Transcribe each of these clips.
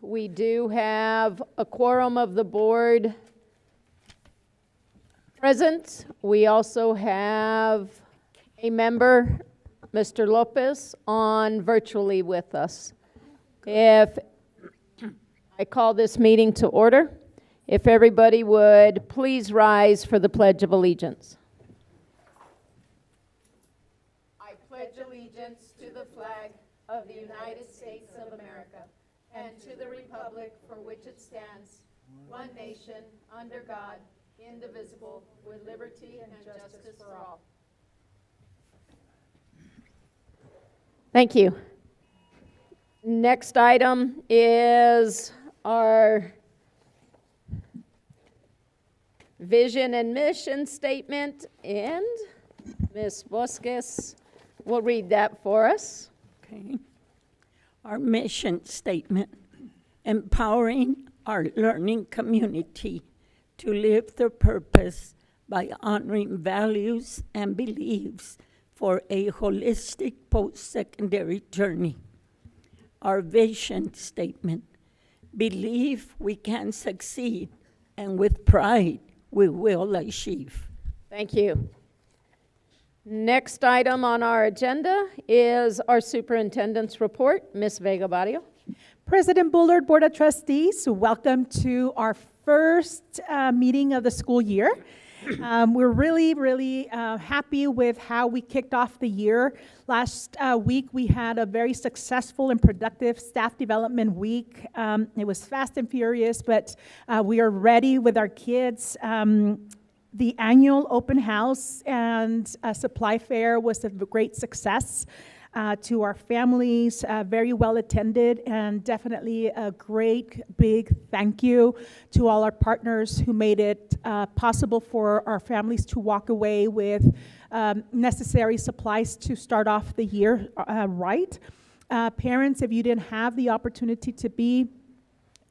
We do have a quorum of the board present. We also have a member, Mr. Lopez, on virtually with us. If I call this meeting to order, if everybody would please rise for the Pledge of Allegiance. I pledge allegiance to the flag of the United States of America and to the republic for which it stands, one nation, under God, indivisible, with liberty and justice for all. Thank you. Next item is our vision and mission statement, and Ms. Bosques will read that for us. Okay. Our mission statement: empowering our learning community to live their purpose by honoring values and beliefs for a holistic post-secondary journey. Our vision statement: believe we can succeed, and with pride we will achieve. Thank you. Next item on our agenda is our superintendent's report. Ms. Vega-Barrio. President Bullard, Board of Trustees, welcome to our first meeting of the school year. We're really happy with how we kicked off the year. Last week, we had a very successful and productive staff development week. It was fast and furious, but we are ready with our kids. The annual open house and supply fair was a great success to our families, very well attended, and definitely a great big thank you to all our partners who made it possible for our families to walk away with necessary supplies to start off the year right. Parents, if you didn't have the opportunity to be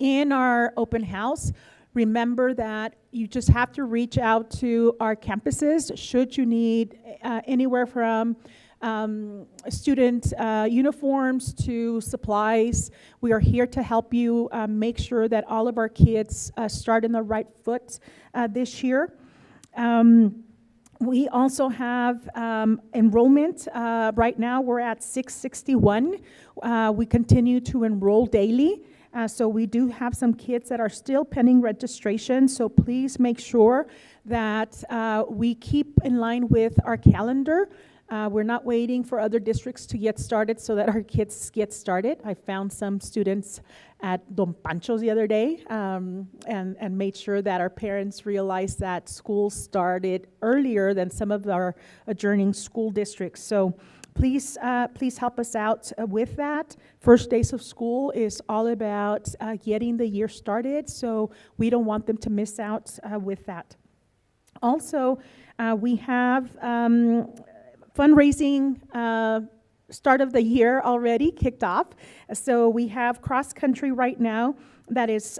in our open house, remember that you just have to reach out to our campuses should you need anywhere from student uniforms to supplies. We are here to help you make sure that all of our kids start in the right foot this year. We also have enrollment. Right now we're at 661. We continue to enroll daily. So we do have some kids that are still pending registration, so please make sure that we keep in line with our calendar. We're not waiting for other districts to get started so that our kids get started. I found some students at Don Pancho's the other day and made sure that our parents realized that school started earlier than some of our adjoining school districts. So please help us out with that. First days of school is all about getting the year started, so we don't want them to miss out with that. Also, we have fundraising start of the year already kicked off. So we have Cross Country right now that is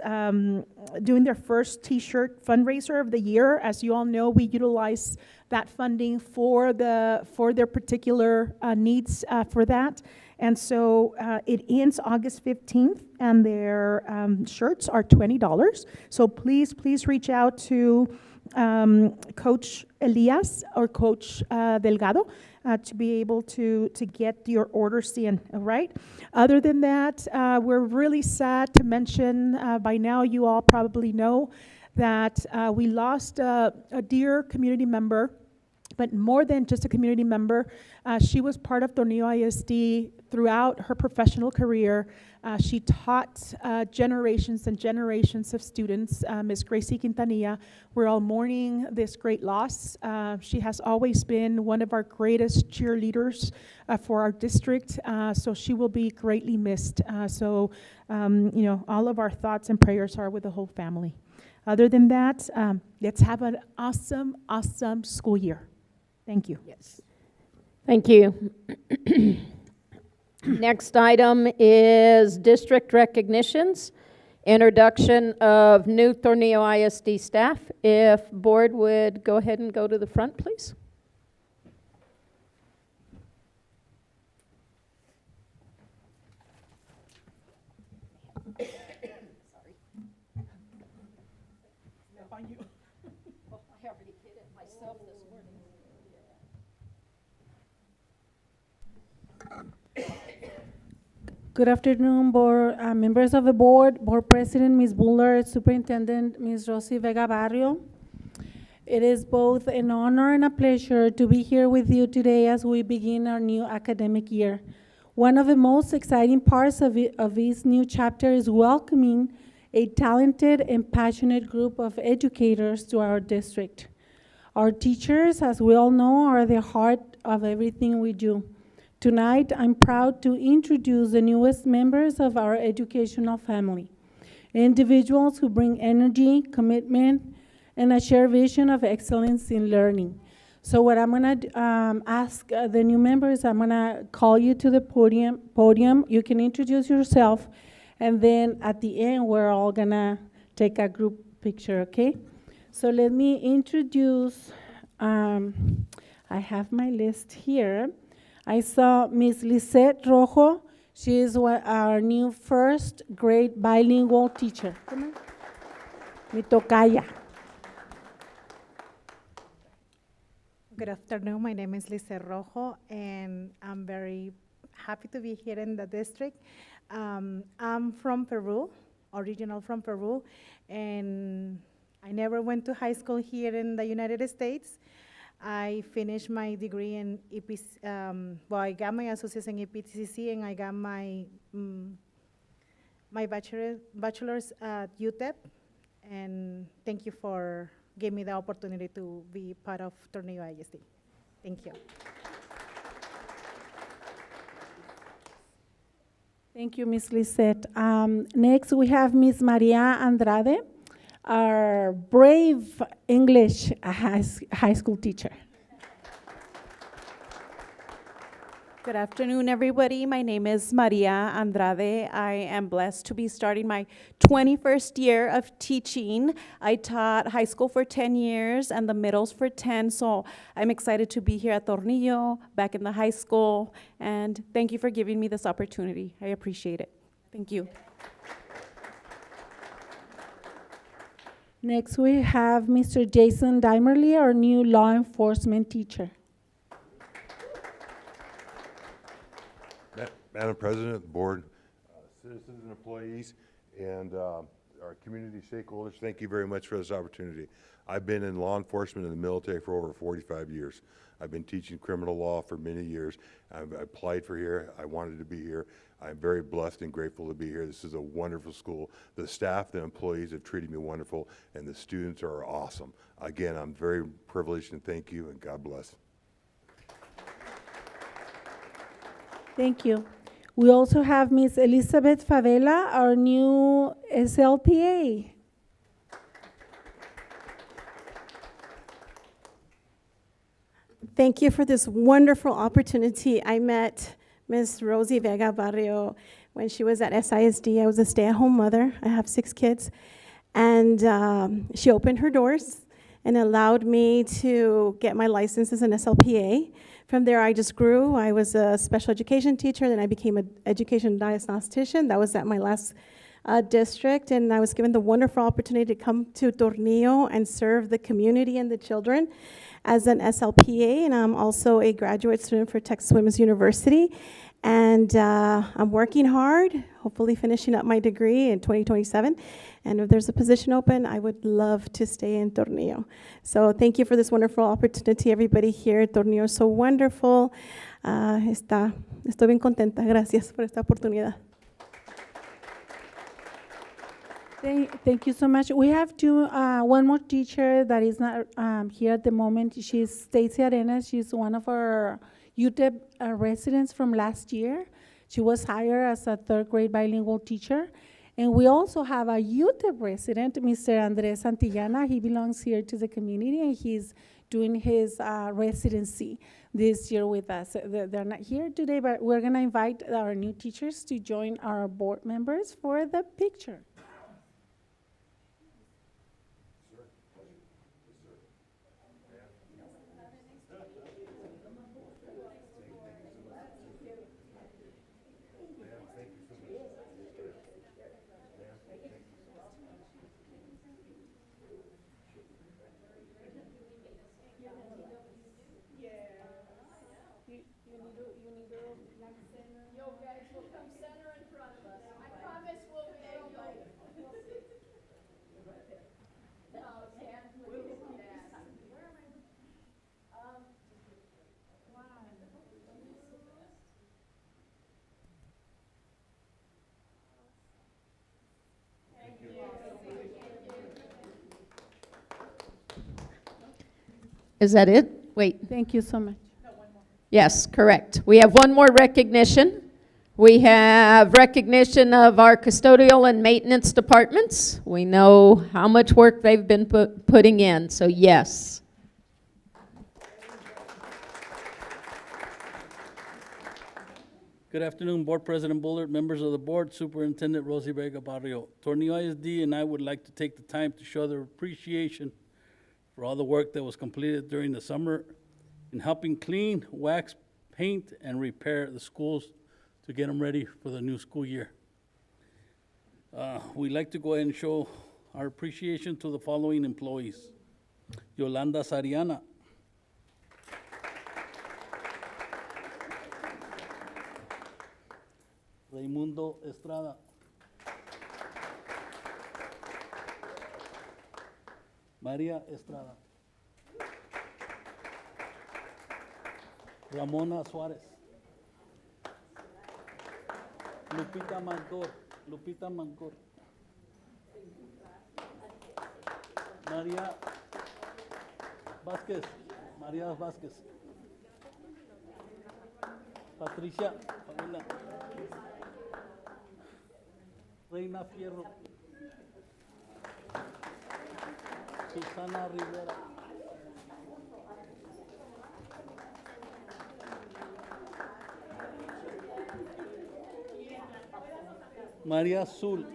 doing their first T-shirt fundraiser of the year. As you all know, we utilize that funding for their particular needs for that. And so it ends August 15th, and their shirts are $20. So please reach out to Coach Elias or Coach Delgado to be able to get your orders in, all right? Other than that, we're really sad to mention, by now you all probably know, that we lost a dear community member, but more than just a community member. She was part of Tornillo ISD throughout her professional career. She taught generations and generations of students, Ms. Gracie Quintanilla. We're all mourning this great loss. She has always been one of our greatest cheerleaders for our district, so she will be greatly missed. So, all of our thoughts and prayers are with the whole family. Other than that, let's have an awesome school year. Thank you. Yes. Thank you. Next item is district recognitions, introduction of new Tornillo ISD staff. If board would go ahead and go to the front, please. up on you. Well, I already did it myself this morning. Good afternoon, board, members of the board, board president, Ms. Bullard, superintendent, Ms. Rosa Vega-Barrio. It is both an honor and a pleasure to be here with you today as we begin our new academic year. One of the most exciting parts of this new chapter is welcoming a talented and passionate group of educators to our district. Our teachers, as we all know, are the heart of everything we do. Tonight, I'm proud to introduce the newest members of our educational family, individuals who bring energy, commitment, and a shared vision of excellence in learning. So what I'm gonna ask the new members, I'm gonna call you to the podium. You can introduce yourself, and then at the end, we're all gonna take a group picture, okay? So let me introduce, I have my list here. I saw Ms. Lisette Rojo. She is our new first grade bilingual teacher. Come on. Mi tocaya. Good afternoon. My name is Lisette Rojo, and I'm very happy to be here in the district. I'm from Peru, original from Peru, and I never went to high school here in the United States. I finished my degree in EPC, I got my associates in EPCC, and I got my my bachelor's at UTEP. And thank you for giving me the opportunity to be part of Tornillo ISD. Thank you. Thank you, Ms. Lisette. Next, we have Ms. Maria Andrade, our brave English high school teacher. Good afternoon, everybody. My name is Maria Andrade. I am blessed to be starting my 21st year of teaching. I taught high school for 10 years and the middles for 10, so I'm excited to be here at Tornillo, back in the high school, and thank you for giving me this opportunity. I appreciate it. Thank you. Next, we have Mr. Jason Dimerly, our new law enforcement teacher. Madam President, the board, citizens and employees, and our community stakeholders, thank you very much for this opportunity. I've been in law enforcement in the military for over 45 years. I've been teaching criminal law for many years. I applied for here. I wanted to be here. I'm very blessed and grateful to be here. This is a wonderful school. The staff, the employees have treated me wonderful, and the students are awesome. Again, I'm very privileged, and thank you, and God bless. Thank you. We also have Ms. Elizabeth Favela, our new SLPA. Thank you for this wonderful opportunity. I met Ms. Rosie Vega-Barrio when she was at SISD. I was a stay-at-home mother. I have 6 kids. And she opened her doors and allowed me to get my license as an SLPA. From there, I just grew. I was a special education teacher, then I became an education diagnostician. That was at my last district, and I was given the wonderful opportunity to come to Tornillo and serve the community and the children as an SLPA, and I'm also a graduate student for Texas Women's University. And I'm working hard, hopefully finishing up my degree in 2027. And if there's a position open, I would love to stay in Tornillo. So thank you for this wonderful opportunity. Everybody here at Tornillo is so wonderful. Estoy bien contenta. Gracias por esta oportunidad. Thank you so much. We have one more teacher that is not here at the moment. She's Stacy Arenas. She's one of our UTEP residents from last year. She was hired as a 3rd grade bilingual teacher. And we also have a UTEP resident, Mr. Andres Santillana. He belongs here to the community, and he's doing his residency this year with us. They're not here today, but we're going to invite our new teachers to join our board members for the picture. Is that it? Wait. Thank you so much. Yes, correct. We have one more recognition. We have recognition of our custodial and maintenance departments. We know how much work they've been putting in, so yes. Good afternoon, Board President Bullard, members of the board, Superintendent Rosa Vega-Barrio. Tornillo ISD and I would like to take the time to show their appreciation for all the work that was completed during the summer in helping clean, wax, paint, and repair the schools to get them ready for the new school year. We'd like to go ahead and show our appreciation to the following employees. Yolanda Sariana, Raimundo Estrada, María Estrada, Ramona Suárez, Lupita Mancor, María Vázquez, Patricia Favela, Reina Fierro, Susana Rivera, María Azul,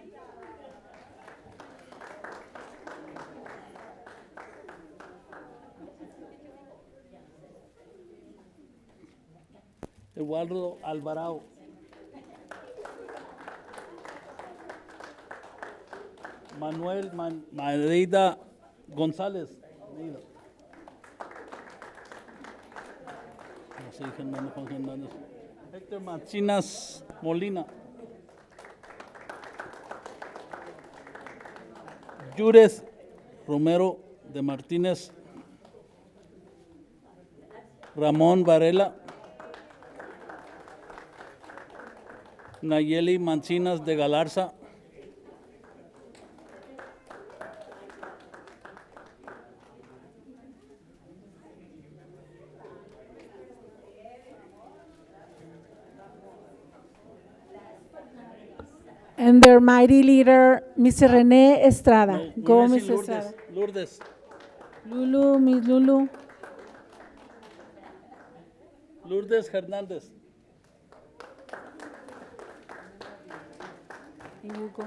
Eduardo Alvarado, Manuel Madeida González, Héctor Mancinas Molina, Yures Romero de Martínez, Ramón Varela, Nayeli Mancinas de Galarza, And their mighty leader, Mr. Rene Estrada. No, Go, we Mr. mentioned Estrada. Lourdes, Lulu, Miss Lulu. Lourdes Hernández, And you go.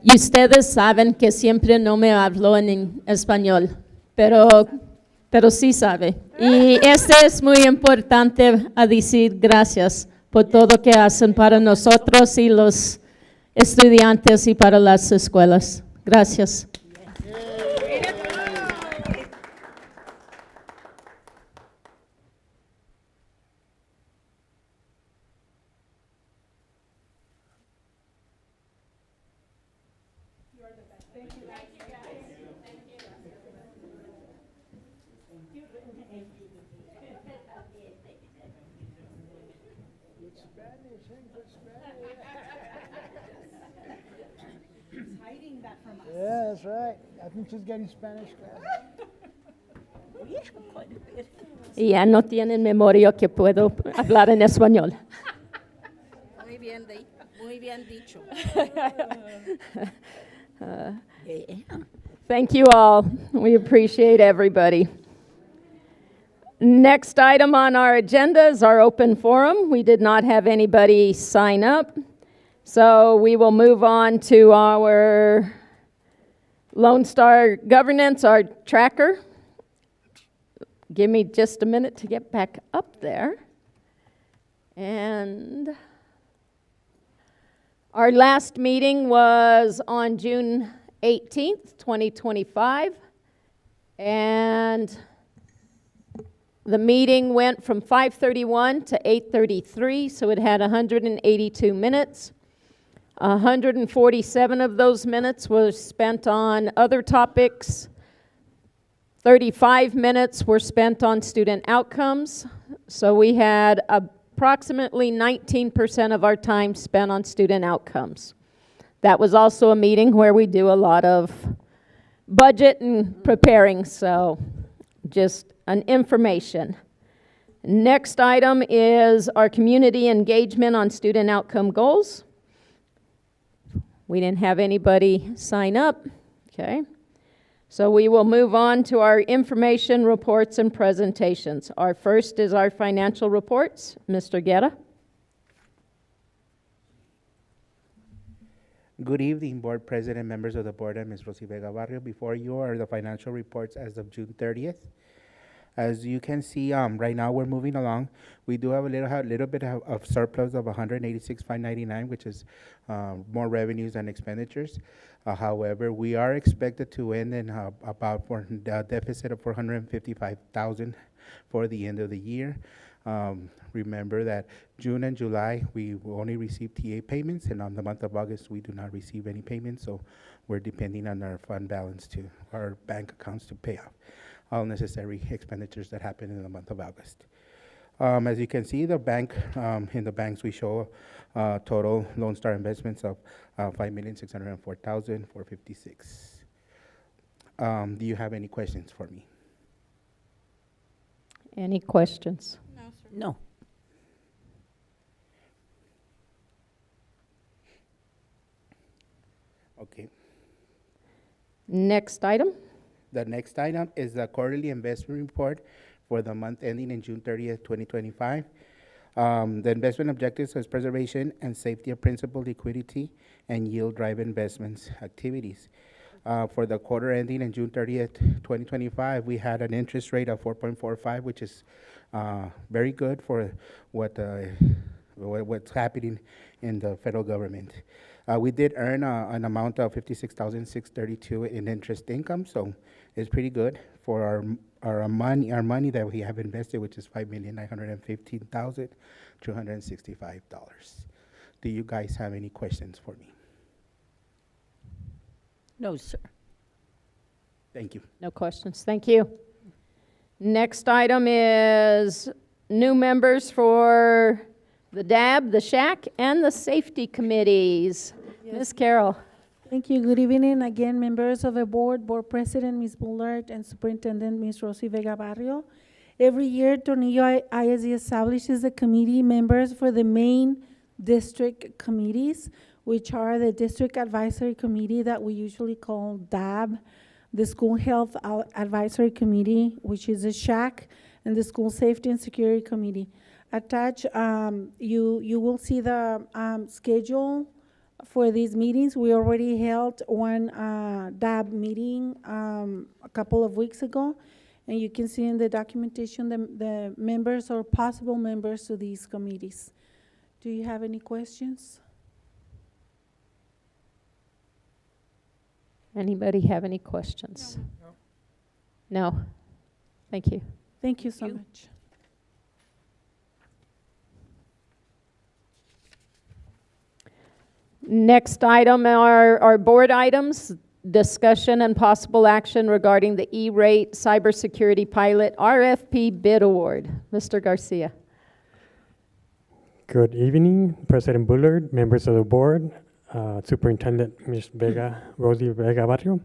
Y ustedes saben que siempre no me hablo en español, pero sí sabe. Y es muy importante a decir gracias por todo que hacen para nosotros y los estudiantes y para las escuelas. Gracias. Yeah, that's right. I think she's getting Spanish class. Y ya no tienen memoria que puedo hablar en español. Muy bien dicho. Thank you all. We appreciate everybody. Next item on our agenda is our open forum. We did not have anybody sign up, so we will move on to our Lone Star Governance, our tracker. Give me just a minute to get back up there. And our last meeting was on June 18th, 2025. And The meeting went from 5:31 to 8:33, so it had 182 minutes. 147 of those minutes were spent on other topics. 35 minutes were spent on student outcomes. So we had approximately 19% of our time spent on student outcomes. That was also a meeting where we do a lot of budget and preparing, so just an information. Next item is our community engagement on student outcome goals. We didn't have anybody sign up, okay? So we will move on to our information reports and presentations. Our first is our financial reports. Mr. Guerra. Good evening, Board President, members of the Board, and Ms. Rosa Vega-Barrio. Before you are the financial reports as of June 30th. As you can see, right now we're moving along. We do have a little bit of surplus of $186,599, which is more revenues than expenditures. However, we are expected to end in about a deficit of $455,000 for the end of the year. Remember that June and July, we will only receive TA payments, and on the month of August, we do not receive any payments, so we're depending on our fund balance to our bank accounts to pay off all necessary expenditures that happen in the month of August. As you can see, the bank, in the banks, we show total Lone Star investments of $5,604,456. Do you have any questions for me? Any questions? No. Okay. Next item. The next item is the quarterly investment report for the month ending in June 30th, 2025. The investment objectives is preservation and safety of principal liquidity and yield drive investments activities. For the quarter ending in June 30th, 2025, we had an interest rate of 4.45, which is very good for what's happening in the federal government. We did earn an amount of $56,632 in interest income, so it's pretty good for our money that we have invested, which is $5,915,265. Do you guys have any questions for me? No, sir. Thank you. No questions. Thank you. Next item is new members for the DAB, the SHAC, and the safety committees. Ms. Carroll. Thank you. Good evening again, members of the board, board president, Ms. Bullard, and Superintendent, Ms. Rosa Vega-Barrio. Every year, Tornillo ISD establishes the committee members for the main district committees, which are the District Advisory Committee that we usually call DAB, the School Health Advisory Committee, which is the SHAC, and the School Safety and Security Committee. Attached, you will see the schedule for these meetings. We already held one DAB meeting a couple of weeks ago, and you can see in the documentation the members or possible members to these committees. Do you have any questions? Anybody have any questions? No. Thank you. Thank you so much. Next item are our board items, discussion and possible action regarding the E-rate cybersecurity pilot RFP bid award. Mr. Garcia. Good evening, President Bullard, members of the board, Superintendent Ms. Rosa Vega-Barrio.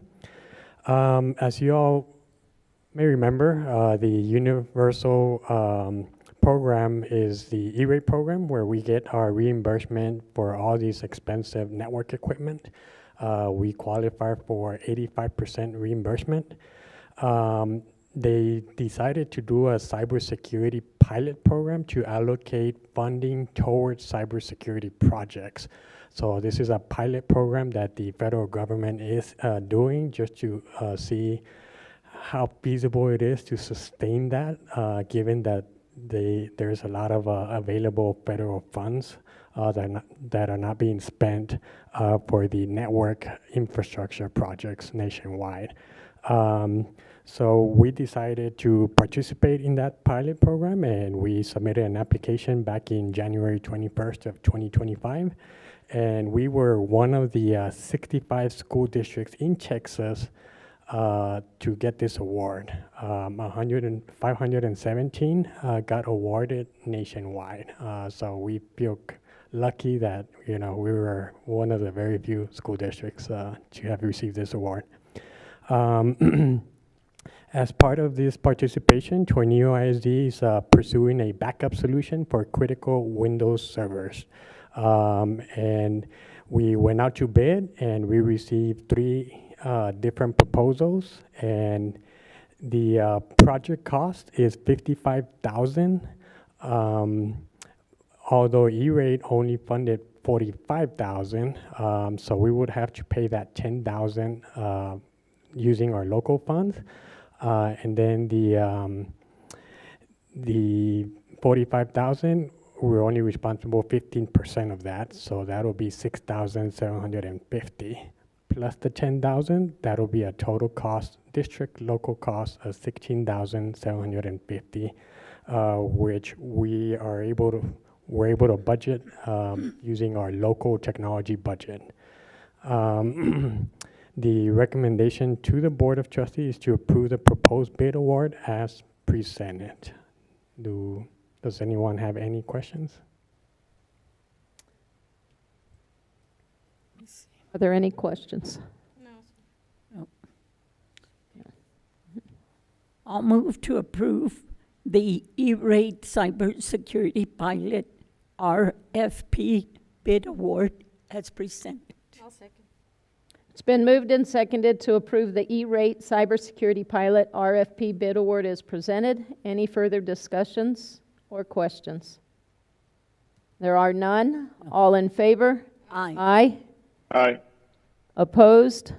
As you all may remember, the universal program is the E-rate program, where we get our reimbursement for all these expensive network equipment. We qualify for 85% reimbursement. They decided to do a cybersecurity pilot program to allocate funding towards cybersecurity projects. So this is a pilot program that the federal government is doing just to see how feasible it is to sustain that, given that there's a lot of available federal funds that are not being spent for the network infrastructure projects nationwide. So we decided to participate in that pilot program, and we submitted an application back in January 21st of 2025. And we were one of the 65 school districts in Texas to get this award. 517 got awarded nationwide. So we feel lucky that we were one of the very few school districts to have received this award. As part of this participation, Tornillo ISD is pursuing a backup solution for critical Windows servers. And we went out to bid, and we received 3 different proposals, and the project cost is $55,000. Although E-rate only funded $45,000, so we would have to pay that $10,000 using our local funds. And then the $45,000, we're only responsible 15% of that, so that'll be $6,750. Plus the $10,000, that'll be a total cost, district local cost of $16,750, which we're able to budget using our local technology budget. The recommendation to the Board of Trustees is to approve the proposed bid award as presented. Does anyone have any questions? Are there any questions? I'll move to approve the E-rate cybersecurity pilot RFP bid award as presented. I'll second. It's been moved and seconded to approve the E-rate cybersecurity pilot RFP bid award as presented. Any further discussions or questions? There are none. All in favor? Aye. Aye. Aye. Opposed?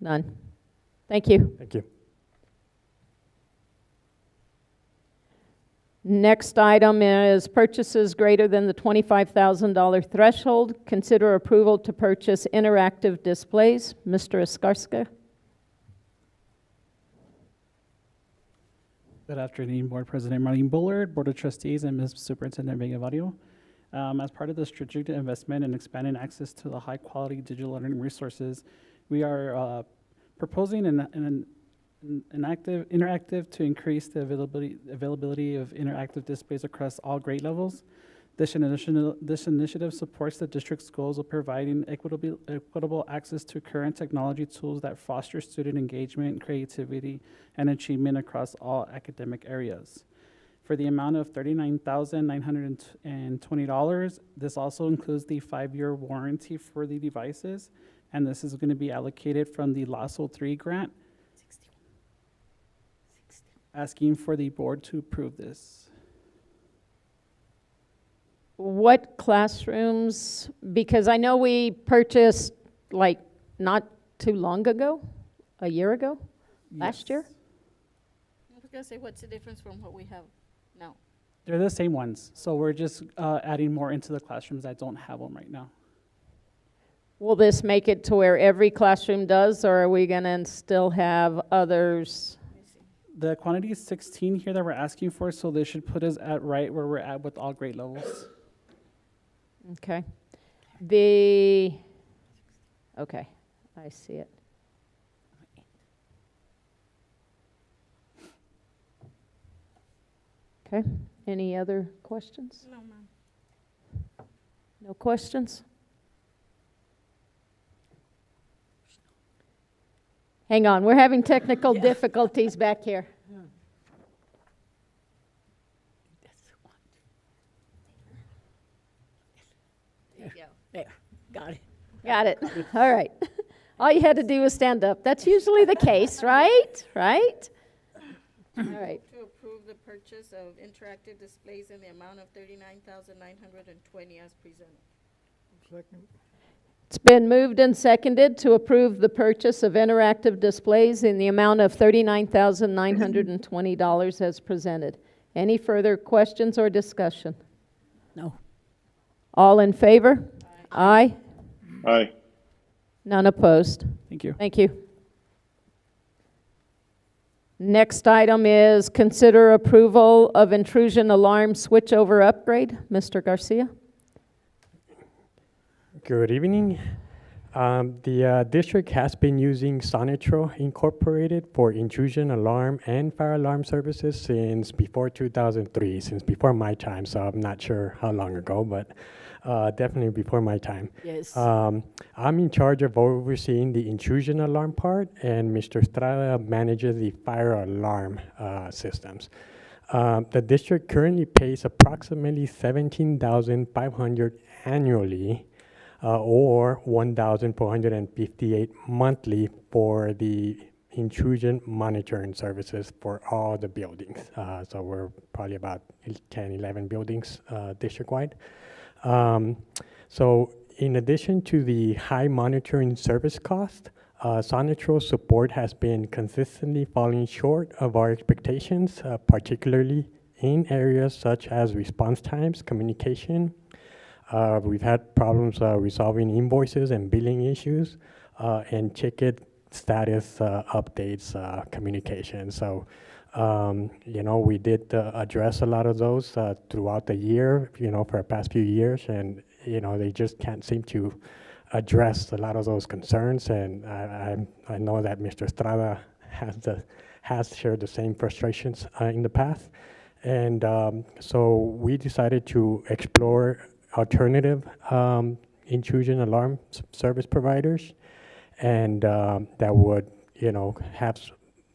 None. Thank you. Thank you. Next item is purchases greater than the $25,000 threshold. Consider approval to purchase interactive displays. Mr. Escarska. Good afternoon, Board President Marlene, Bullard, Board of Trustees, and Ms. Superintendent Vega-Barrio. As part of the strategic investment in expanding access to the high-quality digital learning resources, we are proposing an interactive to increase the availability of interactive displays across all grade levels. This initiative supports the district's goals of providing equitable access to current technology tools that foster student engagement, creativity, and achievement across all academic areas. For the amount of $39,920, this also includes the 5-year warranty for the devices, and this is going to be allocated from the LASSO 3 grant. Asking for the board to approve this. What classrooms, because I know we purchased like not too long ago, a year ago, last year? I was gonna say, what's the difference from what we have now? They're the same ones, so we're just adding more into the classrooms that don't have them right now. Will this make it to where every classroom does, or are we gonna still have others? The quantity is 16 here that we're asking for, so they should put us at right where we're at with all grade levels. Okay. Okay, I see it. Okay, any other questions? No, ma'am. No questions? Hang on, we're having technical difficulties back here. There, got it. Got it. All right. All you had to do was stand up. That's usually the case, right? Right? All right. To approve the purchase of interactive displays in the amount of $39,920 as presented. Second. It's been moved and seconded to approve the purchase of interactive displays in the amount of $39,920 as presented. Any further questions or discussion? No. All in favor? Aye. Aye. None opposed. Thank you. Thank you. Next item is consider approval of intrusion alarm switchover upgrade. Mr. Garcia? Good evening. The district has been using Sonitro Incorporated for intrusion alarm and fire alarm services since before 2003, since before my time, so I'm not sure how long ago, but definitely before my time. Yes. I'm in charge of overseeing the intrusion alarm part, and Mr. Estrada manages the fire alarm systems. The district currently pays approximately $17,500 annually, or $1,458 monthly for the intrusion monitoring services for all the buildings. So we're probably about 10, 11 buildings district-wide. So in addition to the high monitoring service cost, Sonitro support has been consistently falling short of our expectations, particularly in areas such as response times, communication. We've had problems resolving invoices and billing issues, and ticket status updates communication. So, we did address a lot of those throughout the year, for the past few years, and, they just can't seem to address a lot of those concerns. And I know that Mr. Estrada has shared the same frustrations in the past. And so we decided to explore alternative intrusion alarm service providers, and that would, have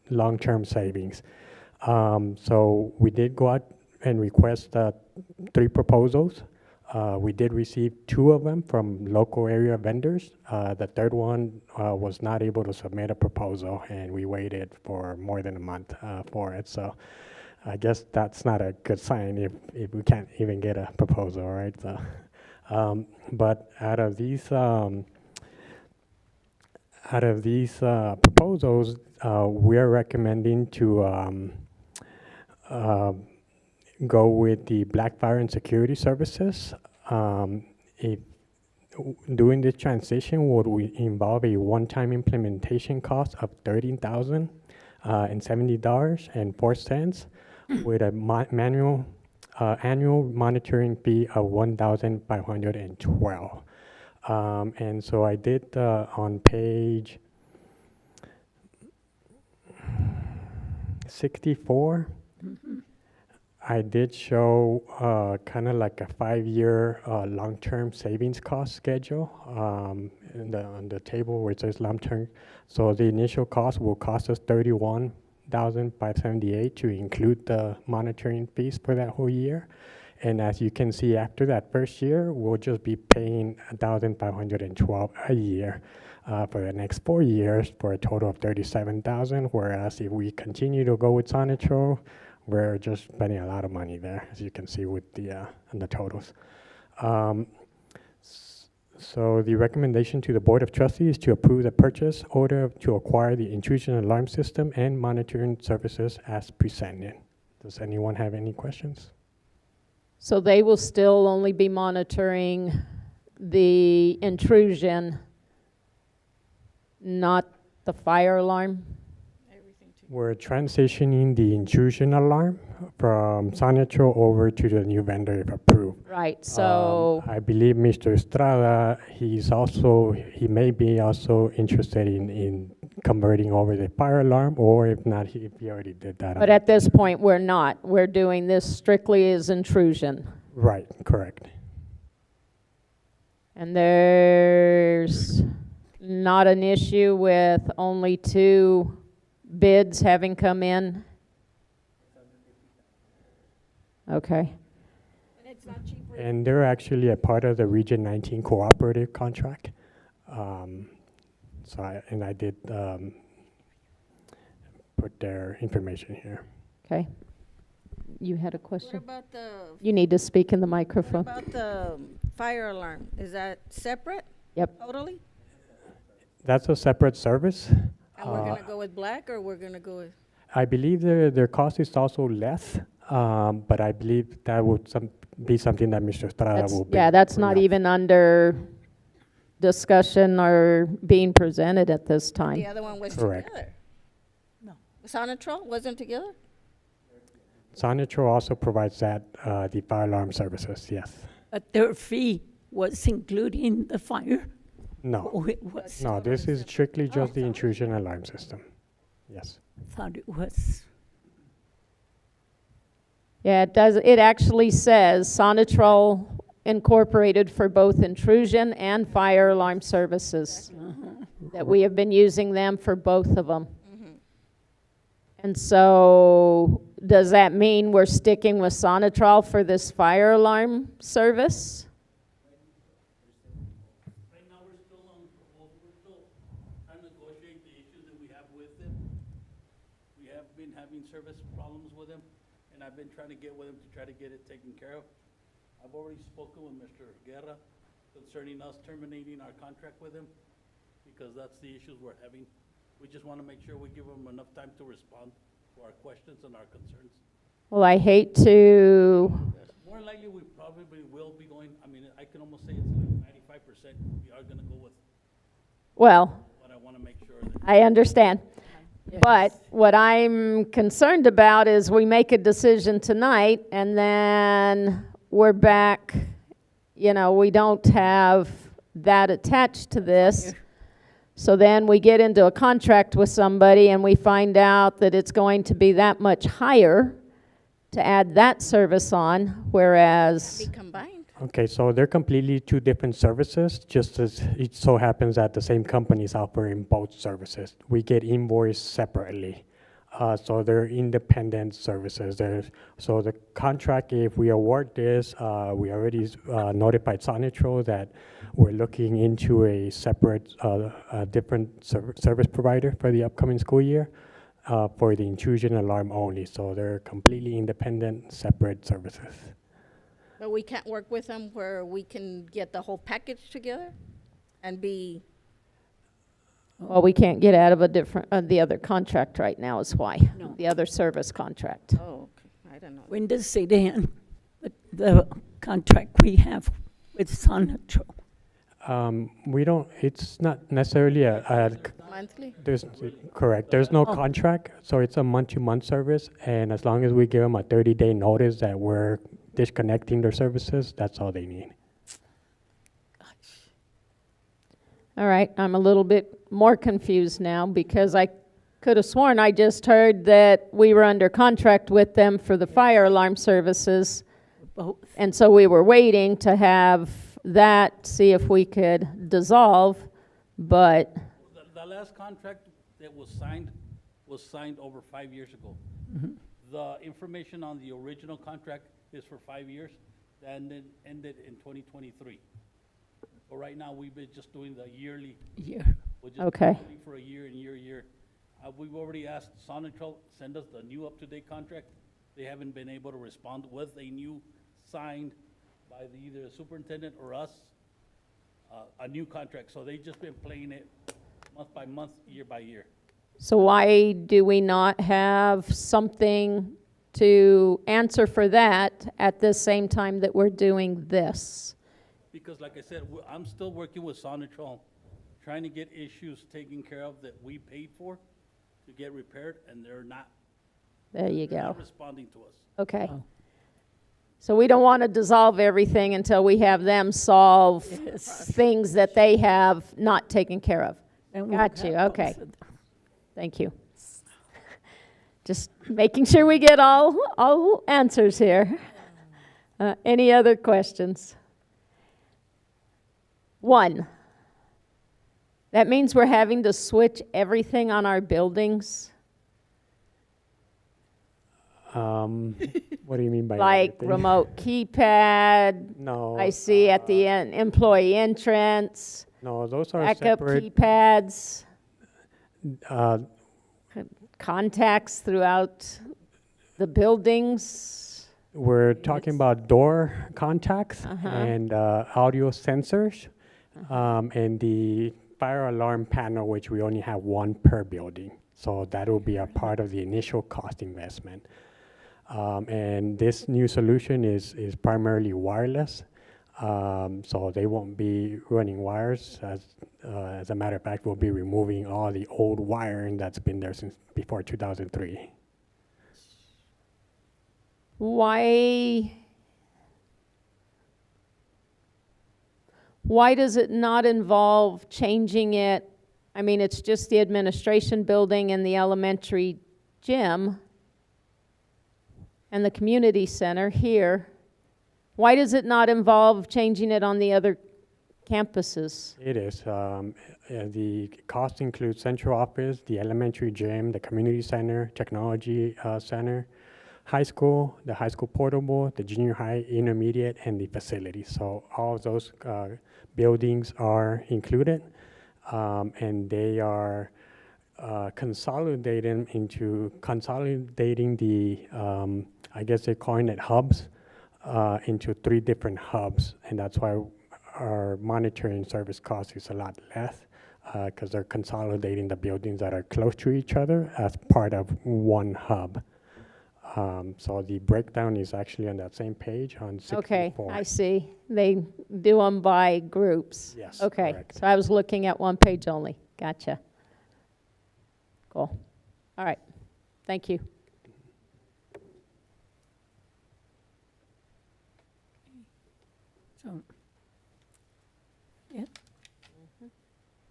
long-term savings. So we did go out and request 3 proposals. We did receive 2 of them from local area vendors. The third one was not able to submit a proposal, and we waited for more than a month for it. So I guess that's not a good sign if we can't even get a proposal, right? So, but out of these proposals, we're recommending to go with the Black Fire and Security Services. Doing this transition would involve a one-time implementation cost of $13,070.04 with a annual monitoring fee of $1,512. And so I did on page 64. I did show kind of like a 5-year long-term savings cost schedule on the table where it says long-term. So the initial cost will cost us $31,578 to include the monitoring fees for that whole year. And as you can see, after that first year, we'll just be paying $1,512 a year for the next 4 years for a total of $37,000. Whereas if we continue to go with Sonitro, we're just spending a lot of money there, as you can see with the totals. So the recommendation to the Board of Trustees is to approve the purchase order to acquire the intrusion alarm system and monitoring services as presented. Does anyone have any questions? So they will still only be monitoring the intrusion, not the fire alarm? We're transitioning the intrusion alarm from Sonitro over to the new vendor if approved. Right, so, I believe Mr. Estrada, he may be also interested in converting over the fire alarm, or if not, if he already did that. but at this point, we're not. We're doing this strictly as intrusion. Right, correct. And there's not an issue with only 2 bids having come in? Okay. And they're actually a part of the Region 19 cooperative contract. So I did put their information here. Okay. You had a What question? about the, You need to speak in the what microphone. about the fire alarm? Is that separate Yep. totally? That's a separate service. And we're gonna go with black, or we're gonna go with? I believe their cost is also less, but I believe that would be something that Mr. Estrada That's- will be. Yeah, that's not bring up. even under discussion or being presented at this The time. other one was Correct. together. Sonatrol wasn't together? Sonotro also provides that, the fire alarm services, yes. But their fee was including the fire? No, Oh, it was. no, this is strictly just the intrusion alarm system, yes. Thought it was. Yeah, it does, it actually says Sonatrol Incorporated for both intrusion and fire alarm services. That we have been using them for both of them. And so, does that mean we're sticking with Sonatrol for this fire alarm service? Right now, we're still on proposal, we're still trying to negotiate the issues that we have with them. We have been having service problems with them, and I've been trying to get with them to try to get it taken care of. I've already spoken with Mr. Guerra concerning us terminating our contract with him, because that's the issues we're having. We just want to make sure we give them enough time to respond to our questions and our concerns. Well, I hate to, More than likely, we probably will be going, I mean, I can almost say it's like 95% we are going to go with, well, but I want to make sure that. I understand. But what I'm concerned about is we make a decision tonight and then we're back, you know, we don't have that attached to this. So then we get into a contract with somebody and we find out that it's going to be that much higher to add that service on, whereas, Be combined. Okay, so they're completely two different services, just as it so happens that the same company is offering both services. We get invoiced separately. So they're independent services. So the contract, if we award this, we already notified Sonitro that we're looking into a separate, different service provider for the upcoming school year for the intrusion alarm only. So they're completely independent, separate services. But we can't work with them where we can get the whole package together and be, well, we can't get out of a different, the other contract right now is why. No. The other service contract. oh, okay, I don't know. When does it end? The contract we have with Sonatro? We don't, it's not necessarily Monthly? there's, correct, there's no contract, so it's a month-to-month service, and as long as we give them a 30-day notice that we're disconnecting their services, that's all they need. All right, I'm a little bit more confused now because I could have sworn I just heard that we were under contract with them for the fire alarm services. Both. And so we were waiting to have that, see if we could dissolve, but, The last contract that was signed over 5 years ago. The information on the original contract is for 5 years, and then ended in 2023. But right now, we've been just doing the yearly. Yeah. We're just Okay. doing for a year and year. We've already asked Sonatrol, send us the new up-to-date contract. They haven't been able to respond with a new signed by either the superintendent or us, a new contract. So they've just been playing it month by month, year by year. so why do we not have something to answer for that at the same time that we're doing this? Because like I said, I'm still working with Sonatrol, trying to get issues taken care of that we paid for to get repaired, and they're not. There you They're go. not responding to us. Okay. So we don't want to dissolve everything until we have them solve Yes. things that they have not taken care of. And we'll Got you, have okay. both of them. Thank you. Just making sure we get all answers here. Any other questions? One. That means we're having to switch everything on our buildings? What do you mean by Like everything? remote keypad, No. I see at the end, employee entrance, No, those are backup separate. keypads, Uh, contacts throughout the buildings. We're talking about door contacts and audio sensors, and the fire alarm panel, which we only have one per building. So that will be a part of the initial cost investment. And this new solution is primarily wireless. So they won't be running wires. As a matter of fact, we'll be removing all the old wiring that's been there since before 2003. Why does it not involve changing it? I mean, it's just the administration building and the elementary gym and the community center here. Why does it not involve changing it on the other campuses? It is. The cost includes central office, the elementary gym, the community center, technology center, high school, the high school portable, the junior high, intermediate, and the facilities. So all of those buildings are included, and they are consolidating the, I guess they're calling it hubs, into 3 different hubs, and that's why our monitoring service cost is a lot less, because they're consolidating the buildings that are close to each other as part of one hub. So the breakdown is actually on that same page on 64. Okay, I see. They do them by groups. Yes, Okay, correct. so I was looking at one page only. Gotcha. Cool. All right, thank you. So, yeah.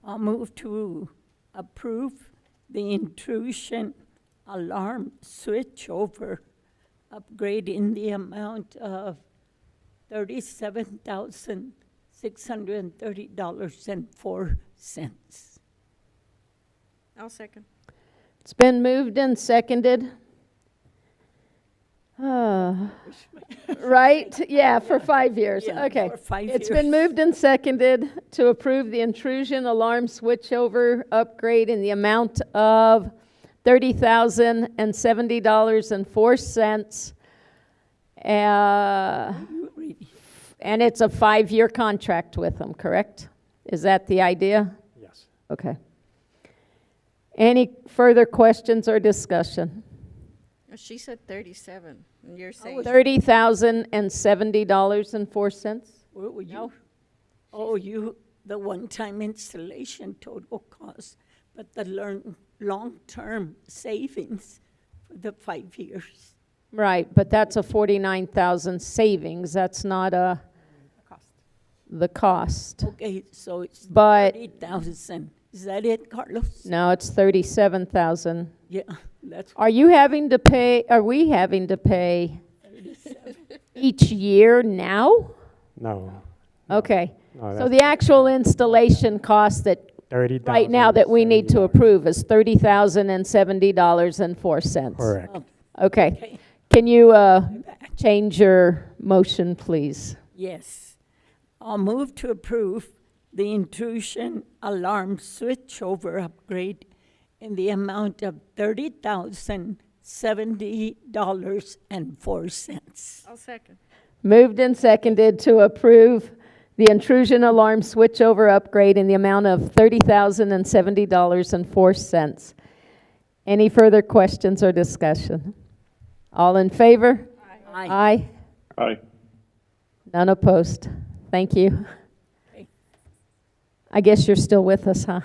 I'll move to approve the intrusion alarm switch over upgrade in the amount of $37,630.04. I'll second. It's been moved and seconded. Right? Yeah, for 5 years. Yeah, Okay. for 5 It's been years. moved and seconded to approve the intrusion alarm switchover upgrade in the amount of $30,070.04. And it's a 5-year contract with them, correct? Is that the idea? Yes. Okay. Any further questions or discussion? She said 37, and you're saying. $30,070.04? Were you? Oh, the one-time installation total cost, but the long-term savings for the 5 years. Right, but that's a 49,000 savings. That's not the cost. Okay, so it's But 30,000. Is that it, Carlos? no, it's 37,000. Yeah, that's Are we having to pay 37. each year now? No. Okay. No, So that's the actual installation cost that right now that we need to approve is $30,070.04. Correct. Okay. Can you change your motion, please? Yes. I'll move to approve the intrusion alarm switchover upgrade in the amount of $30,070.04. I'll second. Moved and seconded to approve the intrusion alarm switchover upgrade in the amount of $30,070.04. Any further questions or discussion? All in favor? Aye. Aye. Aye. None opposed. Thank you. Okay. I guess you're still with us, huh?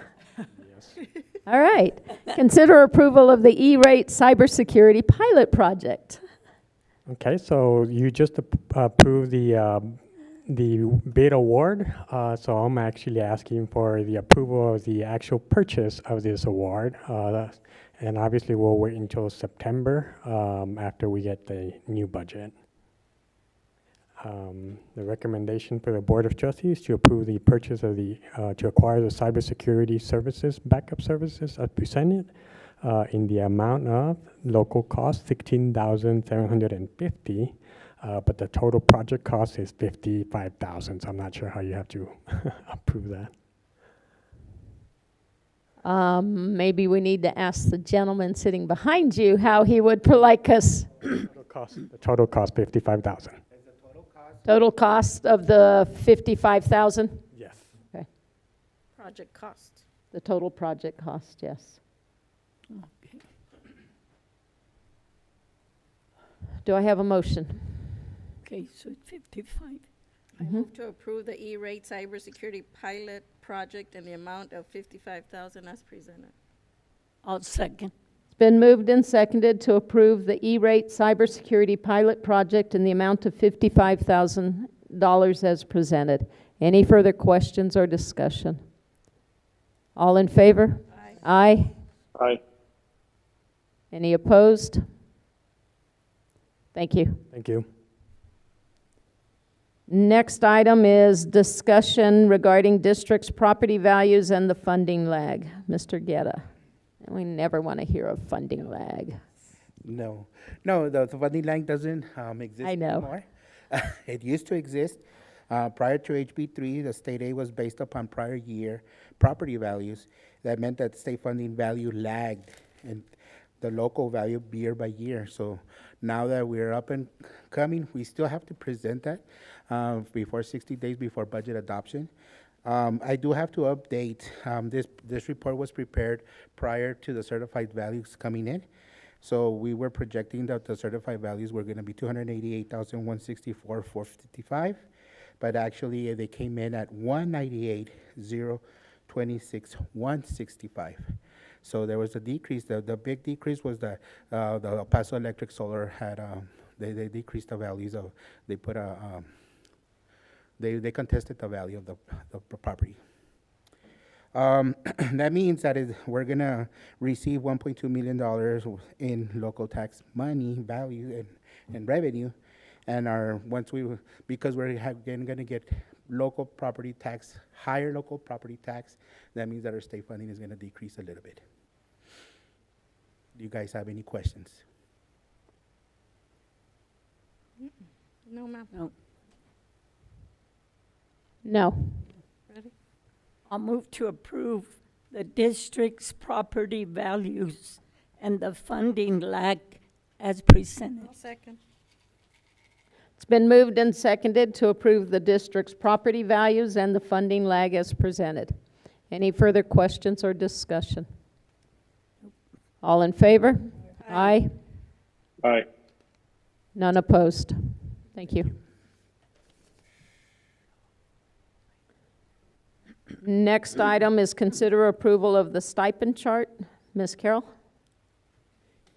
All right. Consider approval of the E-rate cybersecurity pilot project. Okay, so you just approved the bid award. So I'm actually asking for the approval of the actual purchase of this award. And obviously we'll wait until September after we get the new budget. The recommendation for the Board of Trustees to approve the purchase of to acquire the cybersecurity services, backup services as presented in the amount of local cost $16,750, but the total project cost is $55,000. So I'm not sure how you have to approve that. Maybe we need to ask the gentleman sitting behind you how he would like us. The total cost $55,000. Total cost of the 55,000? Yes. Okay. Project cost. The total project cost, yes. Okay. Do I have a motion? Okay, so it's 55. I move to approve the E-rate cybersecurity pilot project in the amount of $55,000 as presented. I'll second. It's been moved and seconded to approve the E-rate cybersecurity pilot project in the amount of $55,000 as presented. Any further questions or discussion? All in favor? Aye. Aye. Any opposed? Thank you. Thank you. Next item is discussion regarding district's property values and the funding lag. Mr. Guetta. We never want to hear of funding lag. No, the funding line doesn't exist I know. anymore. It used to exist. Prior to HB3, the state aid was based upon prior year property values. That meant that state funding value lagged and the local value year by year. So now that we're up and coming, we still have to present that before 60 days before budget adoption. I do have to update, this report was prepared prior to the certified values coming in. So we were projecting that the certified values were gonna be 288,164,455, but actually they came in at 198,026,165. So there was a decrease. The big decrease was the El Paso Electric Solar had, they decreased the values of, they put a, they contested the value of the property. That means that we're gonna receive $1.2 million in local tax money, value, and revenue, and because we're gonna get local property tax, higher local property tax, that means that our state funding is gonna decrease a little bit. Do you guys have any questions? No, ma'am. No. No. Ready? I'll move to approve the district's property values and the funding lag as presented. I'll second. It's been moved and seconded to approve the district's property values and the funding lag as presented. Any further questions or discussion? All in favor? Aye. Aye. None opposed. Thank you. Next item is consider approval of the stipend chart. Ms. Carroll?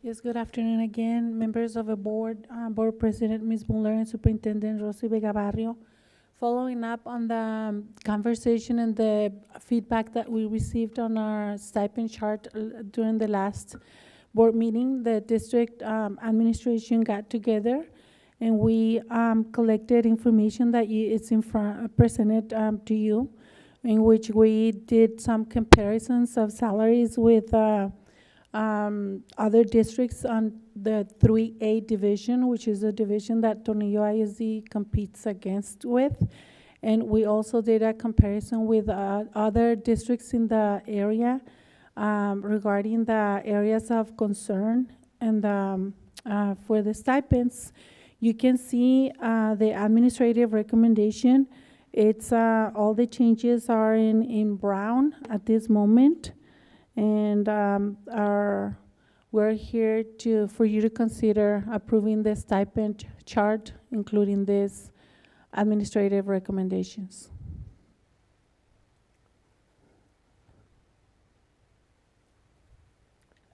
Yes, good afternoon again, members of the board, Board President Ms. Bullard and Superintendent Rosa Vega-Barrio. Following up on the conversation and the feedback that we received on our stipend chart during the last board meeting, the district administration got together and we collected information that is presented to you, in which we did some comparisons of salaries with other districts on the 3A division, which is a division that Tornillo ISD competes against with. And we also did a comparison with other districts in the area regarding the areas of concern. And for the stipends, you can see the administrative recommendation. It's all the changes are in brown at this moment. And we're here for you to consider approving the stipend chart, including these administrative recommendations.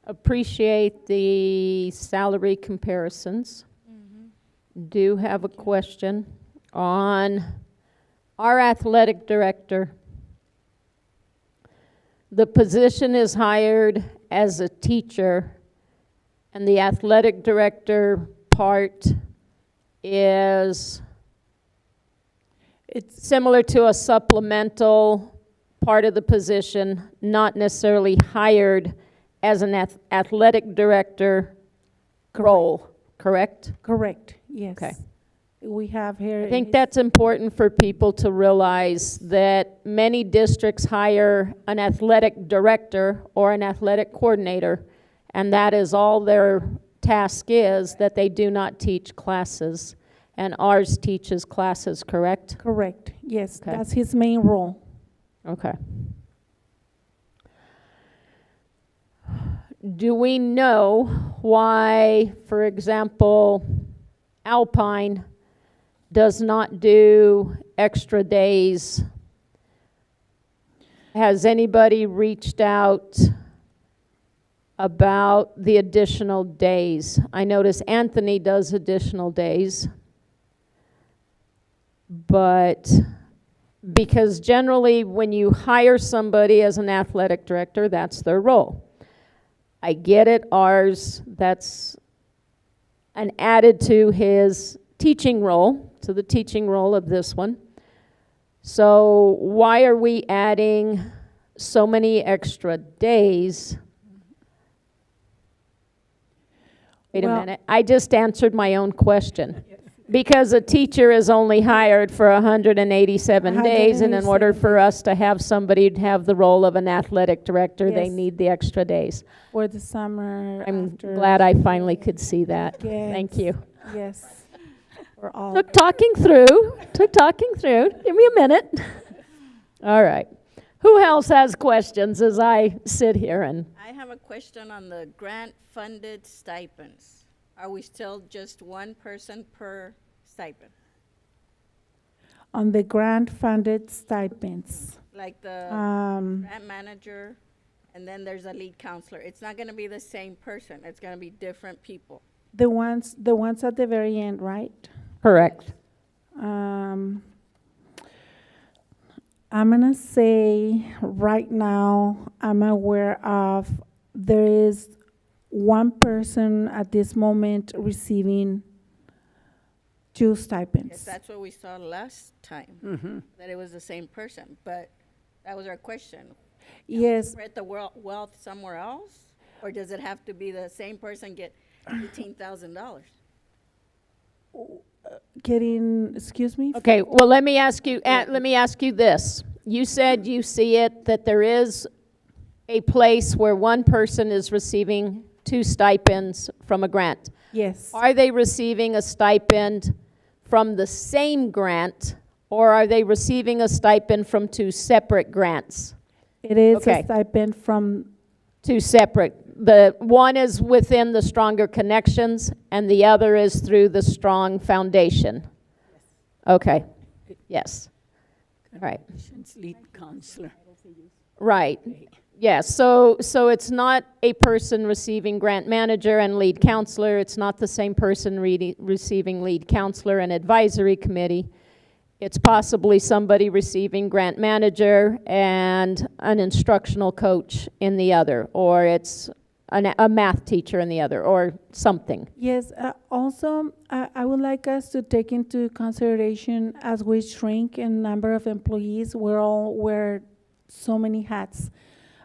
Appreciate the salary comparisons. Do have a question on our athletic director. The position is hired as a teacher, and the athletic director part is it's similar to a supplemental part of the position, not necessarily hired as an athletic director role, correct? Correct, yes. Okay. We have here. I think that's important for people to realize that many districts hire an athletic director or an athletic coordinator, and that is all their task is, that they do not teach classes. And ours teaches classes, correct? Correct, yes, Okay. that's his main role. Okay. Do we know why, for example, Alpine does not do extra days. Has anybody reached out about the additional days? I notice Anthony does additional days. But because generally when you hire somebody as an athletic director, that's their role. I get it, ours, that's an added to his teaching role, to the teaching role of this one. So why are we adding so many extra days? Wait a Well- minute, I just answered my own question. Because a teacher is only hired for 187 days, and in order 187 for us to have somebody to have the role of an athletic director, they Yes. need the extra days. For the summer. I'm after- glad I finally could see that. Thank you. Yes. For all. Took talking through. Give me a minute. All right. Who else has questions as I sit here and, I have a question on the grant-funded stipends. Are we still just one person per stipend? On the grant-funded stipends. Like the Um, grant manager, and then there's a lead counselor. It's not gonna be the same person. It's gonna be different people. the ones at the very end, right? correct? I'm gonna say right now, I'm aware of, there is one person at this moment receiving 2 Yes, stipends. that's what we saw last time, that it was the same person, but that was our question. Yes, Spread the wealth somewhere else? Or does it have to be the same person get $18,000? excuse me? Okay, well, let me ask you this. You said you see it, that there is a place where one person is receiving 2 stipends from a grant. Yes. Are they receiving a stipend from the same grant, or are they receiving a stipend from 2 separate grants? It is Okay. a stipend from, 2 separate. The one is within the Stronger Connections, and the other is through the Strong Foundation. Okay, yes. All right, Lead counselor. right. Yes, so it's not a person receiving grant manager and lead counselor. It's not the same person receiving lead counselor and advisory committee. It's possibly somebody receiving grant manager and an instructional coach in the other, or it's a math teacher in the other, or something. yes, also, I would like us to take into consideration as we shrink in number of employees, we all wear so many hats.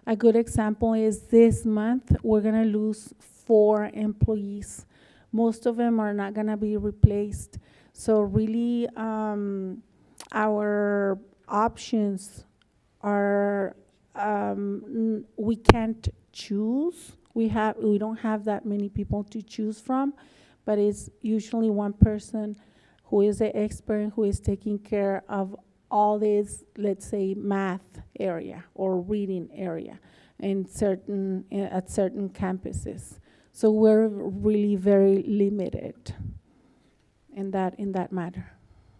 A good example is this month, we're gonna lose 4 employees. Most of them are not gonna be replaced. So really, our options are, we can't choose. We don't have that many people to choose from, but it's usually one person who is the expert, who is taking care of all this, let's say, math area or reading area at certain campuses. So we're really very limited in that matter.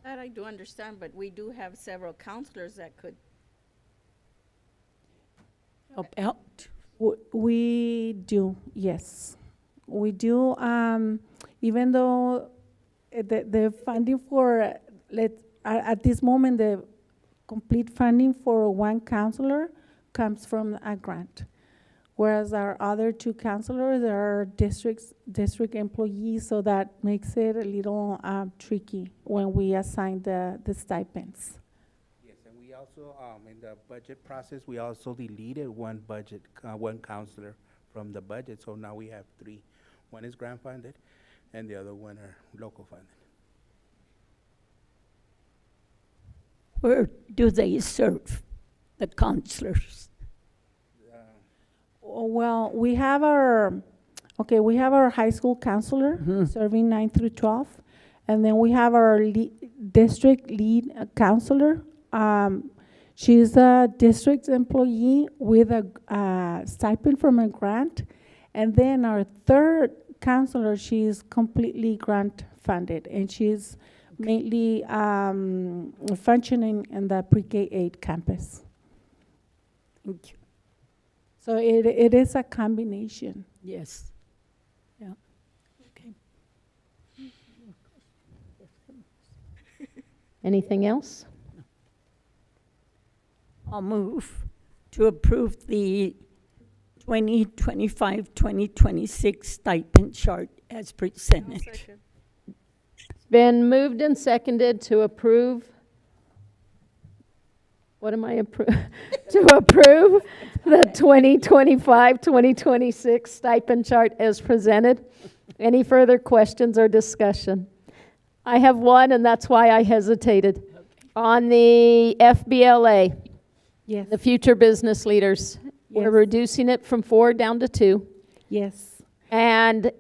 That I do understand, but we do have several counselors that could. Help out. We do, yes. We do, even though the funding for, at this moment, the complete funding for one counselor comes from a grant. Whereas our other 2 counselors are district employees, so that makes it a little tricky when we assign the stipends. Yes, and we also, in the budget process, we also deleted one counselor from the budget, so now we have 3. One is grant funded, and the other one are local funded. Where do they serve, the counselors? Well, we have our high school counselor serving 9 through 12, and then we have our district lead counselor. She's a district employee with a stipend from a grant, and then our 3rd counselor, she's completely grant funded, and she's mainly functioning in the pre-K-8 campus. Thank you. So it is a combination. Yes. Yeah. Okay. Anything else? I'll move to approve the 2025-2026 stipend chart as presented. It's been moved and seconded to approve. What am I to approve the 2025-2026 stipend chart as presented. Any further questions or discussion? I have one, and that's why I hesitated. On the FBLA, Yes. the future business leaders, we're Yes. reducing it from 4 down to 2. Yes. And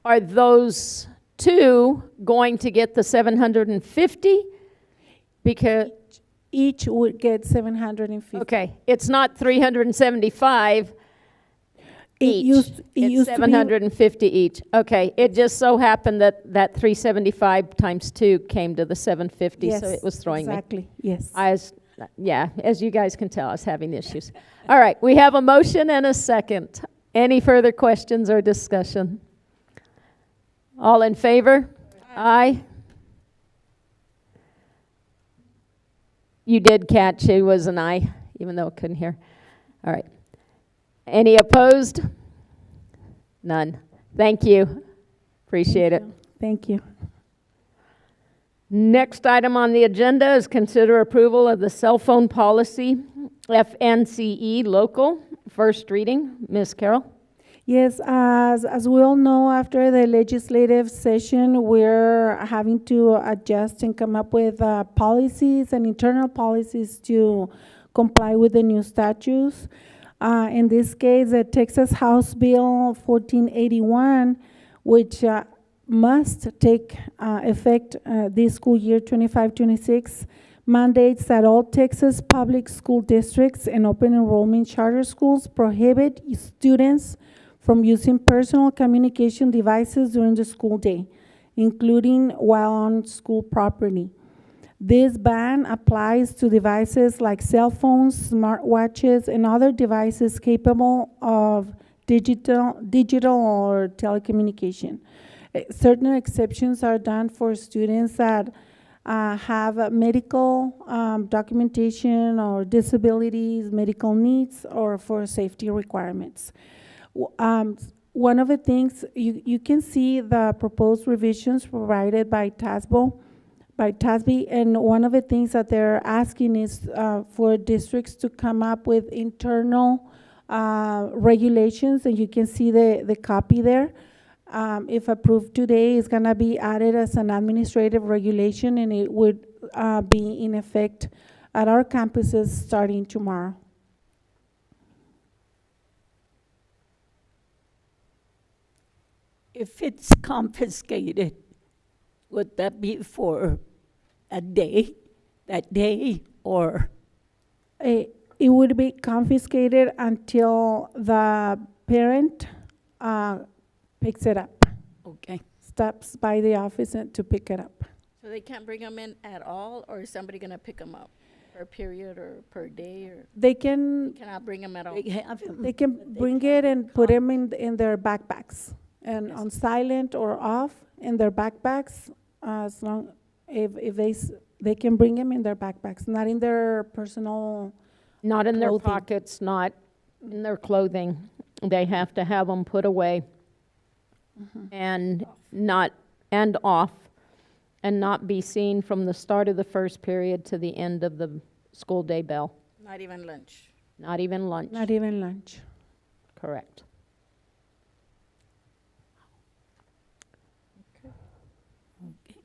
are those 2 going to get the 750? Because, Each would get 750. okay, it's not 375 each. It It's used to be 750 each. Okay, it just so happened that 375 times 2 came to the 750, so it was throwing me. Exactly, yes. Yeah, as you guys can tell, I was having issues. All right, we have a motion and a second. Any further questions or discussion? All in favor? Aye. You did catch it was an aye, even though I couldn't hear. All right. Any opposed? None. Thank you. Appreciate it. Thank you. Next item on the agenda is consider approval of the cell phone policy, FNCE local, first reading. Ms. Carroll? Yes, as we all know, after the legislative session, we're having to adjust and come up with policies and internal policies to comply with the new statutes. In this case, the Texas House Bill 1481, which must take effect this school year 25-26, mandates that all Texas public school districts and open enrollment charter schools prohibit students from using personal communication devices during the school day, including while on school property. This ban applies to devices like cell phones, smartwatches, and other devices capable of digital or telecommunication. Certain exceptions are done for students that have medical documentation or disabilities, medical needs, or for safety requirements. One of the things, you can see the proposed revisions provided by TASB, and one of the things that they're asking is for districts to come up with internal regulations, and you can see the copy there. If approved today, it's gonna be added as an administrative regulation, and it would be in effect at our campuses starting tomorrow. If it's confiscated, would that be for that day, or? It would be confiscated until the parent picks it up, Okay. stops by the office to pick it up. So they can't bring them in at all, or is somebody gonna pick them up per period or per day, or They can cannot bring them at all? They have 'em, They can but bring can't it and put them in their backpacks and Yes. on silent or off in their backpacks, as long, if they can bring them in their backpacks, not in their personal, Not in their Clothing. pockets, not in their clothing. They have to have them put away and off, and not be seen from the start of the first period to the end of the school day bell. Not even lunch? Not even lunch. not even lunch. Correct.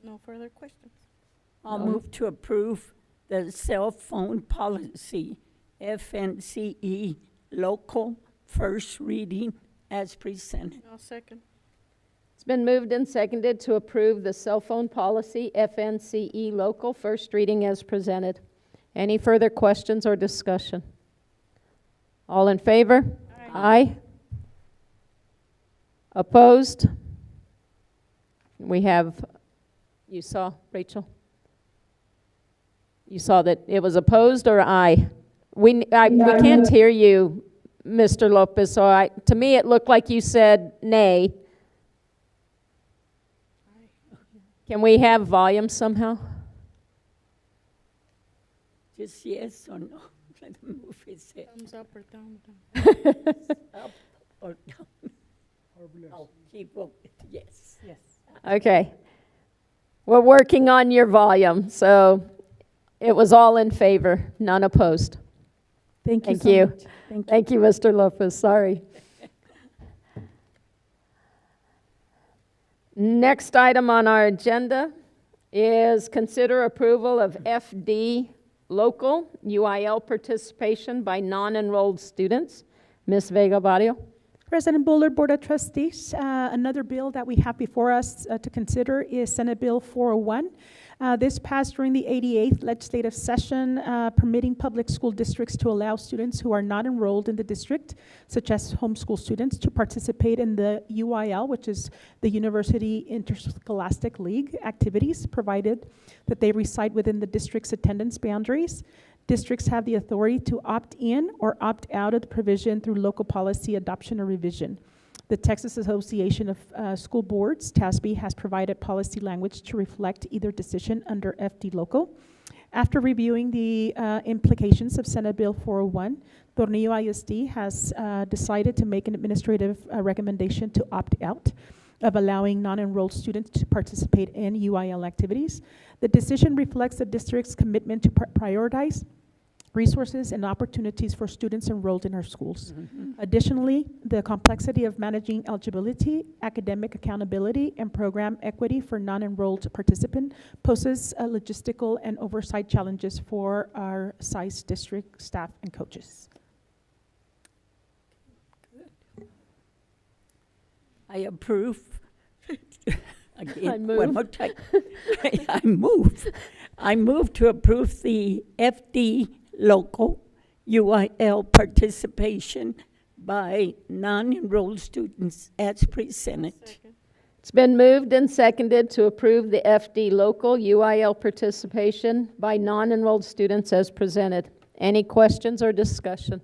No further questions? I'll No. move to approve the cell phone policy, FNCE local, first reading as presented. I'll second. It's been moved and seconded to approve the cell phone policy, FNCE local, first reading as presented. Any further questions or discussion? All in favor? Aye. Opposed? We have, you saw, Rachel? You saw that it was opposed or aye? We can't hear you, Mr. Lopez, so to me, it looked like you said nay. Can we have volume somehow? Just yes or no. Let him move his head. Thumbs up or thumbs down? Up or down. Oh, he wrote it, yes. Yes. Okay. We're working on your volume, so it was all in favor, none opposed. Thank you Thank so you. much. Thank you. Thank you, Mr. Lopez, sorry. Next item on our agenda is consider approval of FD local UIL participation by non-enrolled students. Ms. Vega-Barrio. President Bullard, Board of Trustees, another bill that we have before us to consider is Senate Bill 401. This passed during the 88th legislative session, permitting public school districts to allow students who are not enrolled in the district, such as homeschool students, to participate in the UIL, which is the University Interscholastic League activities, provided that they reside within the district's attendance boundaries. Districts have the authority to opt in or opt out of the provision through local policy adoption or revision. The Texas Association of School Boards, TASB, has provided policy language to reflect either decision under FD Local. After reviewing the implications of Senate Bill 401, Tornillo ISD has decided to make an administrative recommendation to opt out of allowing non-enrolled students to participate in UIL activities. The decision reflects the district's commitment to prioritize resources and opportunities for students enrolled in our schools. Additionally, the complexity of managing eligibility, academic accountability, and program equity for non-enrolled participants poses logistical and oversight challenges for our size district staff and coaches. I approve. Again, I move. one more time. I move to approve the FD local UIL participation by non-enrolled students as presented. It's been moved and seconded to approve the FD local UIL participation by non-enrolled students as presented. Any questions or discussion?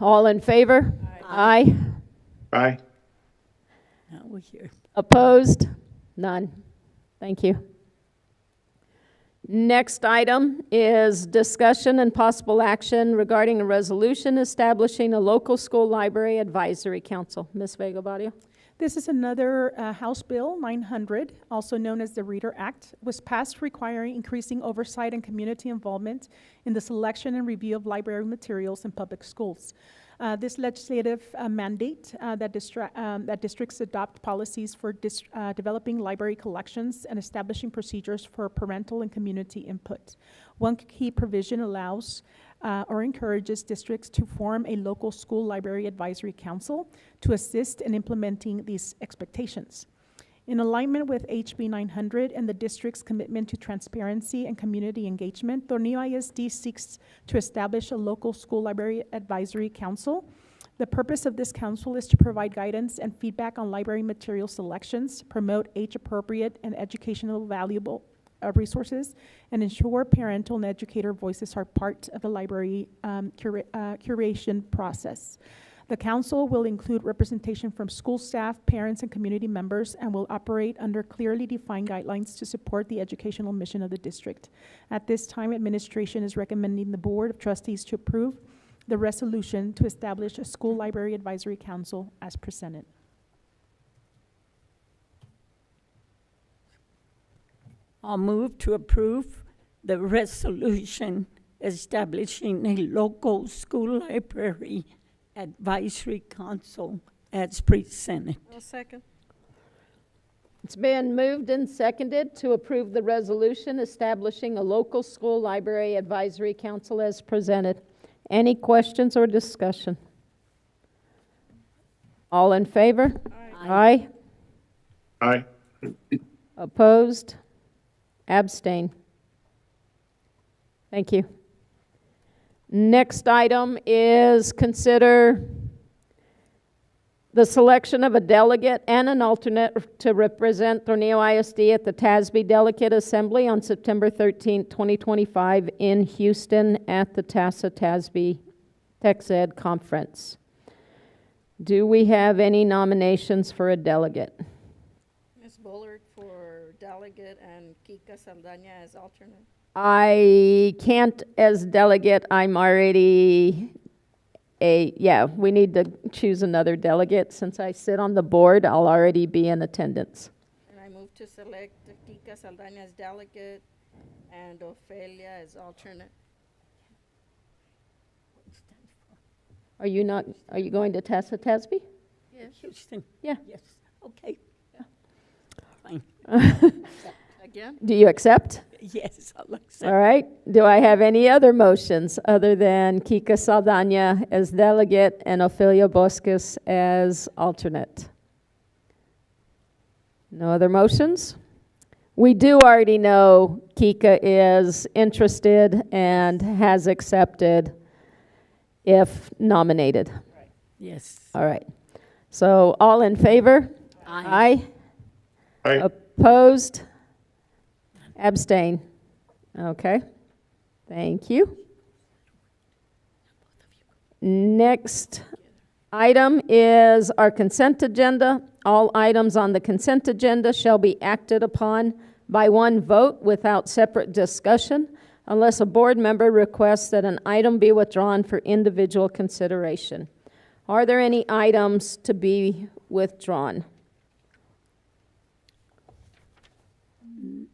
All in favor? Aye. Aye. Now we're here. Opposed? None. Thank you. Next item is discussion and possible action regarding a resolution establishing a local school library advisory council. Ms. Vega-Barrio. This is another House Bill 900, also known as the Reader Act, was passed requiring increasing oversight and community involvement in the selection and review of library materials in public schools. This legislative mandate that districts adopt policies for developing library collections and establishing procedures for parental and community input. One key provision allows or encourages districts to form a local school library advisory council to assist in implementing these expectations. In alignment with HB 900 and the district's commitment to transparency and community engagement, Tornillo ISD seeks to establish a local school library advisory council. The purpose of this council is to provide guidance and feedback on library material selections, promote age-appropriate and educational valuable resources, and ensure parental and educator voices are part of the library curation process. The council will include representation from school staff, parents, and community members, and will operate under clearly defined guidelines to support the educational mission of the district. At this time, administration is recommending the Board of Trustees to approve the resolution to establish a school library advisory council as presented. I'll move to approve the resolution establishing a local school library advisory council as presented. I'll second. It's been moved and seconded to approve the resolution establishing a local school library advisory council as presented. Any questions or discussion? All in favor? Aye. Aye. Opposed? Abstain. Thank you. Next item is consider the selection of a delegate and an alternate to represent Tornillo ISD at the TASB Delegate Assembly on September 13th, 2025 in Houston at the TASB TexEd Conference. Do we have any nominations for a delegate? Ms. Bullard for delegate and Kika Saldana as alternate. I can't as delegate. I'm already we need to choose another delegate. Since I sit on the board, I'll already be in attendance. And I move to select Kika Saldana as delegate and Ofelia as alternate. Are you going to TASB? Yes. Houston? Yeah. Yes, okay. Fine. Again? Do you accept? Yes, I'll accept. All right. Do I have any other motions other than Kika Saldana as delegate and Ofelia Bosques as alternate? No other motions? We do already know Kika is interested and has accepted if nominated. Yes. All right. So all in favor? Aye. Aye. Opposed? Abstain. Okay. Thank you. Next item is our consent agenda. All items on the consent agenda shall be acted upon by one vote without separate discussion unless a board member requests that an item be withdrawn for individual consideration. Are there any items to be withdrawn?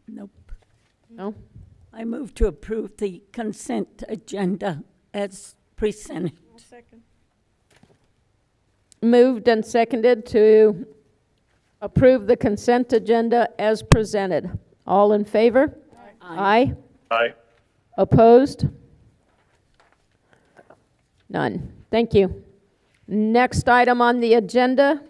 Nope. No? I move to approve the consent agenda as presented. Second. Moved and seconded to approve the consent agenda as presented. All in favor? Aye. Aye. Opposed? None. Thank you. Next item on the agenda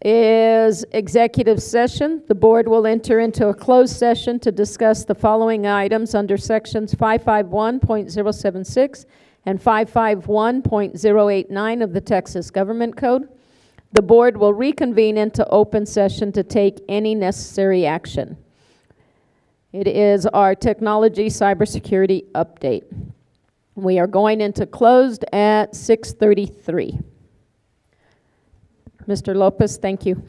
is executive session. The board will enter into a closed session to discuss the following items under sections 551.076 and 551.089 of the Texas Government Code. The board will reconvene into open session to take any necessary action. It is our technology cybersecurity update. We are going into closed at 6:33. Mr. Lopez, thank you.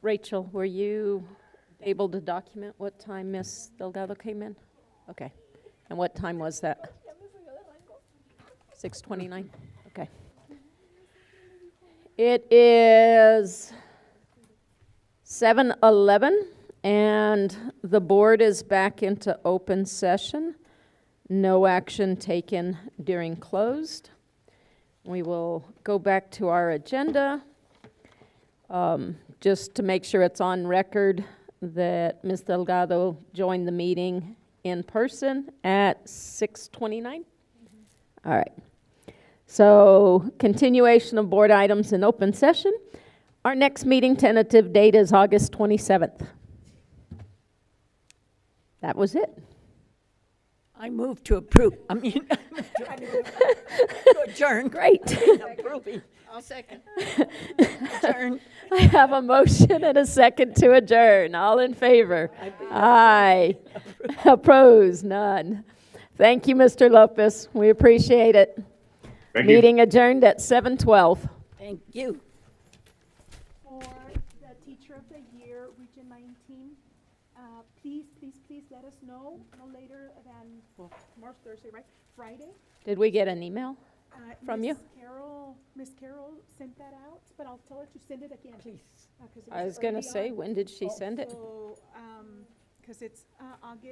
Rachel, were you able to document what time Ms. Delgado came in? Okay. And what time was that? 6:29? Okay. It is 7:11, and the board is back into open session. No action taken during closed. We will go back to our agenda. Just to make sure it's on record that Ms. Delgado joined the meeting in person at 6:29? All right. So continuation of board items in open session. Our next meeting tentative date is August 27th. That was it. I move to approve, I move to adjourn. Great. Approving. I'll second. Adjourn. I have a motion and a second to adjourn. All in favor? Aye. Opposed? None. Thank you, Mr. Lopez. We appreciate it. Thank you. Meeting adjourned at 7:12. Thank you. For the Teacher of the Year, Region 19, please let us know no later than, well, tomorrow's Thursday, right? Friday. Did we get an email from you? Miss Carol sent that out, but I'll tell her to send it again. Please. I was going to say, when did she send it? Because it's August